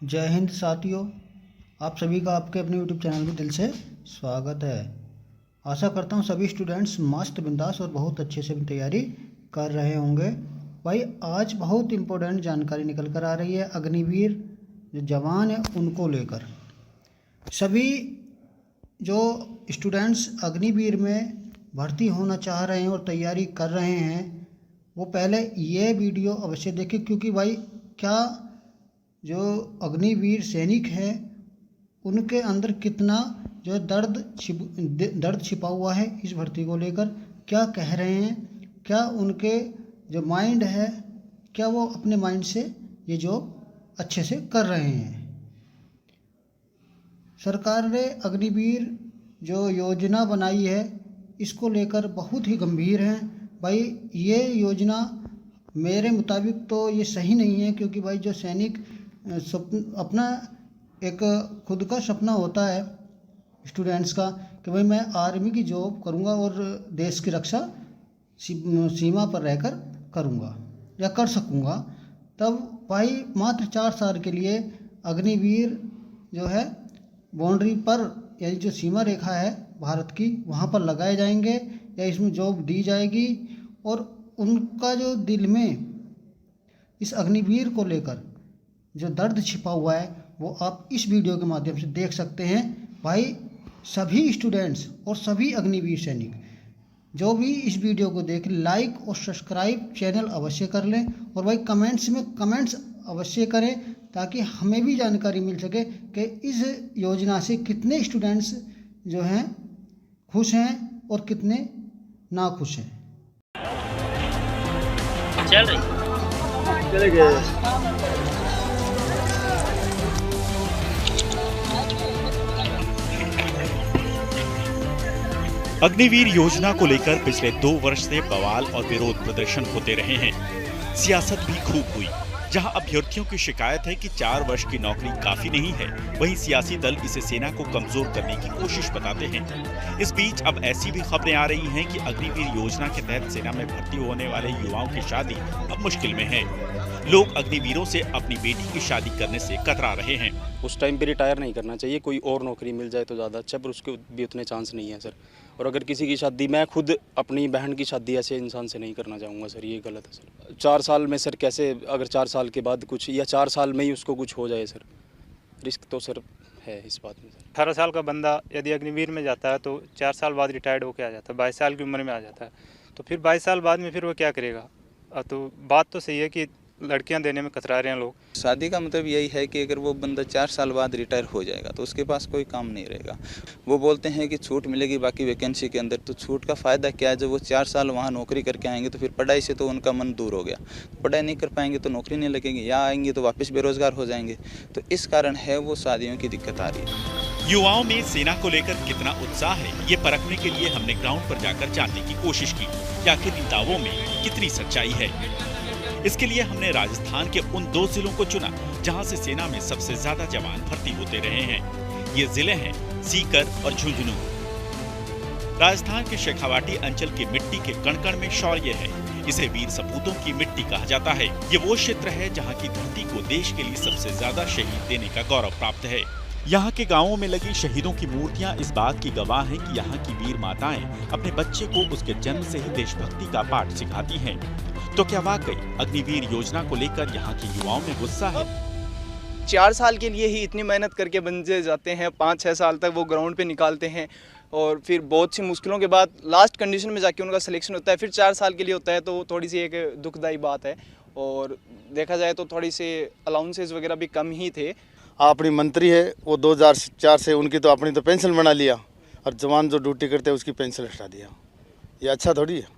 जय हिंद साथियों, आप सभी का आपके अपने यूट्यूब चैनल में दिल से स्वागत है। आशा करता हूँ सभी स्टूडेंट्स मस्त बिंदास और बहुत अच्छे से तैयारी कर रहे होंगे। भाई आज बहुत इम्पोर्टेंट जानकारी निकल कर आ रही है अग्निवीर जो जवान हैं उनको लेकर। सभी जो स्टूडेंट्स अग्निवीर में भर्ती होना चाह रहे हैं और तैयारी कर रहे हैं वो पहले ये वीडियो अवश्य देखें, क्योंकि भाई क्या जो अग्निवीर सैनिक हैं उनके अंदर कितना जो दर्द छिपा हुआ है इस भर्ती को लेकर, क्या कह रहे हैं, क्या उनके जो माइंड है क्या वो अपने माइंड से ये जॉब अच्छे से कर रहे हैं। सरकार ने अग्निवीर जो योजना बनाई है इसको लेकर बहुत ही गंभीर हैं। भाई ये योजना मेरे मुताबिक तो ये सही नहीं है, क्योंकि भाई जो सैनिक अपना एक खुद का सपना होता है स्टूडेंट्स का कि भाई मैं आर्मी की जॉब करूंगा और देश की रक्षा सीमा पर रहकर करूंगा या कर सकूंगा, तब भाई मात्र 4 साल के लिए अग्निवीर जो है बाउंड्री पर यानी जो सीमा रेखा है भारत की वहाँ पर लगाए जाएंगे या इसमें जॉब दी जाएगी। और उनका जो दिल में इस अग्निवीर को लेकर जो दर्द छिपा हुआ है वो आप इस वीडियो के माध्यम से देख सकते हैं। भाई सभी स्टूडेंट्स और सभी अग्निवीर सैनिक जो भी इस वीडियो को देख लाइक और सब्सक्राइब चैनल अवश्य कर लें, और भाई कमेंट्स में कमेंट्स अवश्य करें ताकि हमें भी जानकारी मिल सके कि इस योजना से कितने स्टूडेंट्स जो हैं खुश हैं और कितने ना खुश हैं। चले गए। अग्निवीर योजना को लेकर पिछले 2 वर्ष से बवाल और विरोध प्रदर्शन होते रहे हैं। सियासत भी खूब हुई। जहां अभ्यर्थियों की शिकायत है कि 4 वर्ष की नौकरी काफी नहीं है, वहीं सियासी दल इसे सेना को कमजोर करने की कोशिश बताते हैं। इस बीच अब ऐसी भी खबरें आ रही हैं कि अग्निवीर योजना के तहत सेना में भर्ती होने वाले युवाओं की शादी अब मुश्किल में है। लोग अग्निवीरों से अपनी बेटी की शादी करने से कतरा रहे हैं। उस टाइम पे रिटायर नहीं करना चाहिए, कोई और नौकरी मिल जाए तो ज़्यादा अच्छा, पर उसके भी उतने चांस नहीं है सर। और अगर किसी की शादी, मैं खुद अपनी बहन की शादी ऐसे इंसान से नहीं करना चाहूँगा सर, ये गलत है सर। 4 साल में सर कैसे, अगर 4 साल के बाद कुछ या 4 साल में ही उसको कुछ हो जाए सर, रिस्क तो सर है इस बात में सर। 18 साल का बंदा यदि अग्निवीर में जाता है तो 4 साल बाद रिटायर्ड होकर आ जाता है, 22 साल की उम्र में आ जाता है, तो फिर 22 साल बाद में फिर वो क्या करेगा। तो बात तो सही है कि लड़कियां देने में कतरा रहे हैं लोग। शादी का मतलब यही है कि अगर वो बंदा 4 साल बाद रिटायर हो जाएगा तो उसके पास कोई काम नहीं रहेगा। वो बोलते हैं कि छूट मिलेगी बाकी वैकेंसी के अंदर, तो छूट का फ़ायदा क्या है। जब वो 4 साल वहाँ नौकरी करके आएंगे तो फिर पढ़ाई से तो उनका मन दूर हो गया, पढ़ाई नहीं कर पाएंगे तो नौकरी नहीं लगेगी, या आएंगे तो वापस बेरोजगार हो जाएंगे। तो इस कारण है वो शादियों की दिक्कत आ रही है। युवाओं में सेना को लेकर कितना उत्साह है ये परखने के लिए हमने ग्राउंड पर जाकर जानने की कोशिश की कि आखिर इन दावों में कितनी सच्चाई है। इसके लिए हमने राजस्थान के उन 2 जिलों को चुना जहां से सेना में सबसे ज्यादा जवान भर्ती होते रहे हैं। ये जिले हैं सीकर और झुंझुनू। राजस्थान के शेखावाटी अंचल की मिट्टी के कण-कण में शौर्य है। इसे वीर सपूतों की मिट्टी कहा जाता है। ये वो क्षेत्र है जहां की धरती को देश के लिए सबसे ज्यादा शहीद देने का गौरव प्राप्त है। यहाँ के गांवों में लगी शहीदों की मूर्तियां इस बात की गवाह हैं कि यहाँ की वीर माताएं अपने बच्चे को उसके जन्म से ही देशभक्ति का पाठ सिखाती हैं। तो क्या वाकई अग्निवीर योजना को लेकर यहाँ के युवाओं में गुस्सा है? 4 साल के लिए ही इतनी मेहनत करके बंदे जाते हैं, 5-6 साल तक वो ग्राउंड पे निकालते हैं और फिर बहुत सी मुश्किलों के बाद लास्ट कंडीशन में जाके उनका सिलेक्शन होता है, फिर 4 साल के लिए होता है। तो थोड़ी सी एक दुखदायी बात है। और देखा जाए तो थोड़ी से अलाउंसेस वगैरह भी कम ही थे। अपनी मंत्री है वो 2004 से उनकी तो अपनी तो पेंशन बना लिया, और जवान जो ड्यूटी करते हैं उसकी पेंशन हटा दिया। ये अच्छा थोड़ी है।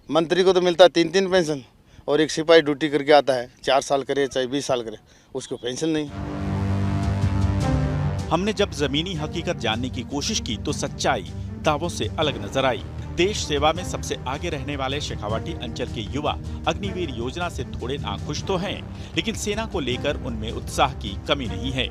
मंत्री को तो मिलता है 3-3 पेंशन, और एक सिपाही ड्यूटी करके आता है 4 साल करे चाहे 20 साल करे, उसको पेंशन नहीं। हमने जब जमीनी हकीकत जानने की कोशिश की तो सच्चाई दावों से अलग नजर आई। देश सेवा में सबसे आगे रहने वाले शेखावाटी अंचल के युवा अग्निवीर योजना से थोड़े नाखुश तो हैं, लेकिन सेना को लेकर उनमें उत्साह की कमी नहीं है।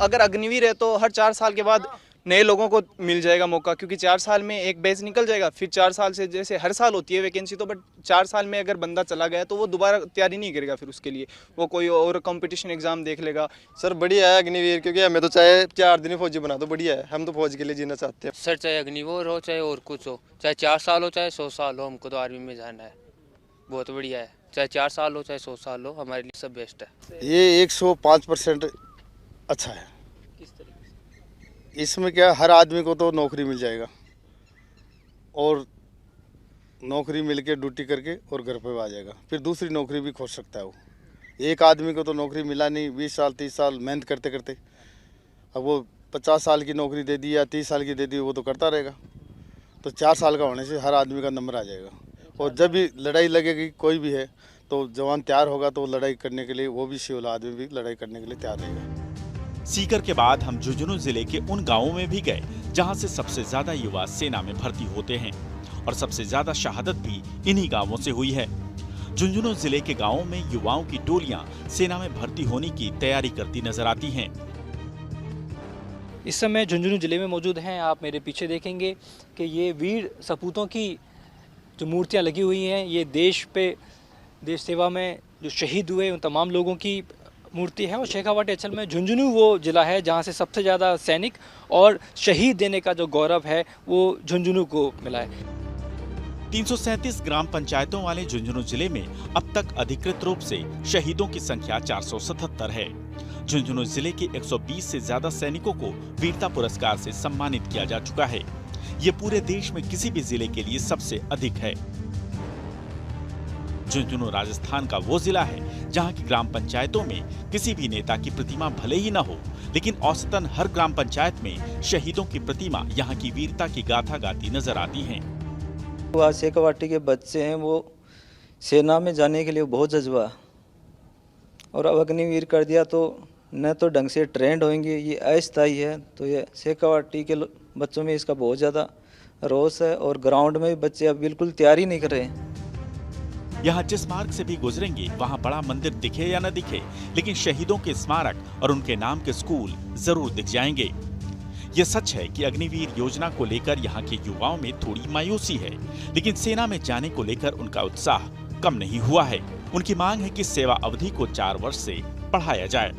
अगर अग्निवीर है तो हर 4 साल के बाद नए लोगों को मिल जाएगा मौका, क्योंकि 4 साल में एक बैच निकल जाएगा, फिर 4 साल से जैसे हर साल होती है वैकेंसी तो, बट 4 साल में अगर बंदा चला गया तो वो दोबारा तैयारी नहीं करेगा, फिर उसके लिए वो कोई और कंपटीशन एग्जाम देख लेगा। सर बढ़िया है अग्निवीर, क्योंकि हमें तो चाहे 4 दिन फौजी बना दो, बढ़िया है, हम तो फौज के लिए जीना चाहते हैं। सर चाहे अग्निवीर हो चाहे और कुछ हो, चाहे 4 साल हो चाहे 100 साल हो, हमको तो आर्मी में जाना है, बहुत बढ़िया है। चाहे 4 साल हो चाहे 100 साल हो, हमारे लिए सब बेस्ट है। ये 105% अच्छा है। इसमें क्या, हर आदमी को तो नौकरी मिल जाएगा और नौकरी मिल के ड्यूटी करके और घर पे आ जाएगा, फिर दूसरी नौकरी भी खोज सकता है वो। एक आदमी को तो नौकरी मिला नहीं, 20 साल 30 साल मेहनत करते करते, अब वो 50 साल की नौकरी दे दी या 30 साल की दे दी, वो तो करता रहेगा। तो 4 साल का होने से हर आदमी का नंबर आ जाएगा, और जब भी लड़ाई लगेगी कोई भी है तो जवान तैयार होगा तो लड़ाई करने के लिए, वो भी सिविल आदमी भी लड़ाई करने के लिए तैयार रहेगा। सीकर के बाद हम झुंझुनू जिले के उन गांवों में भी गए जहां से सबसे ज्यादा युवा सेना में भर्ती होते हैं, और सबसे ज्यादा शहादत भी इन्हीं गांवों से हुई है। झुंझुनू जिले के गांवों में युवाओं की टोलियां सेना में भर्ती होने की तैयारी करती नजर आती हैं। इस समय झुंझुनू जिले में मौजूद हैं। आप मेरे पीछे देखेंगे कि ये वीर सपूतों की जो मूर्तियां लगी हुई हैं, ये देश सेवा में जो शहीद हुए उन तमाम लोगों की मूर्ति है। और शेखावाटी अचल में झुंझुनू वो ज़िला है जहां से सबसे ज़्यादा सैनिक और शहीद देने का जो गौरव है वो झुंझुनू को मिला है। 337 ग्राम पंचायतों वाले झुंझुनू जिले में अब तक अधिकृत रूप से शहीदों की संख्या 477 है। झुंझुनू जिले के 120 से ज्यादा सैनिकों को वीरता पुरस्कार से सम्मानित किया जा चुका है। ये पूरे देश में किसी भी जिले के लिए सबसे अधिक है। झुंझुनू राजस्थान का वो जिला है जहां की ग्राम पंचायतों में किसी भी नेता की प्रतिमा भले ही न हो, लेकिन औसतन हर ग्राम पंचायत में शहीदों की प्रतिमा यहां की वीरता की गाथा गाती नजर आती हैं। आज शेखावाटी के बच्चे हैं, वो सेना में जाने के लिए बहुत जज्बा, और अब अग्निवीर कर दिया तो न तो ढंग से ट्रेंड होंगे, ये अस्थायी है। तो ये शेखावाटी के बच्चों में इसका बहुत ज़्यादा रोष है, और ग्राउंड में भी बच्चे अब बिल्कुल तैयारी नहीं कर रहे हैं। यहाँ जिस मार्ग से भी गुजरेंगे वहाँ बड़ा मंदिर दिखे या न दिखे, लेकिन शहीदों के स्मारक और उनके नाम के स्कूल जरूर दिख जाएंगे। ये सच है कि अग्निवीर योजना को लेकर यहाँ के युवाओं में थोड़ी मायूसी है, लेकिन सेना में जाने को लेकर उनका उत्साह कम नहीं हुआ है। उनकी मांग है कि सेवा अवधि को 4 वर्ष से बढ़ाया जाए।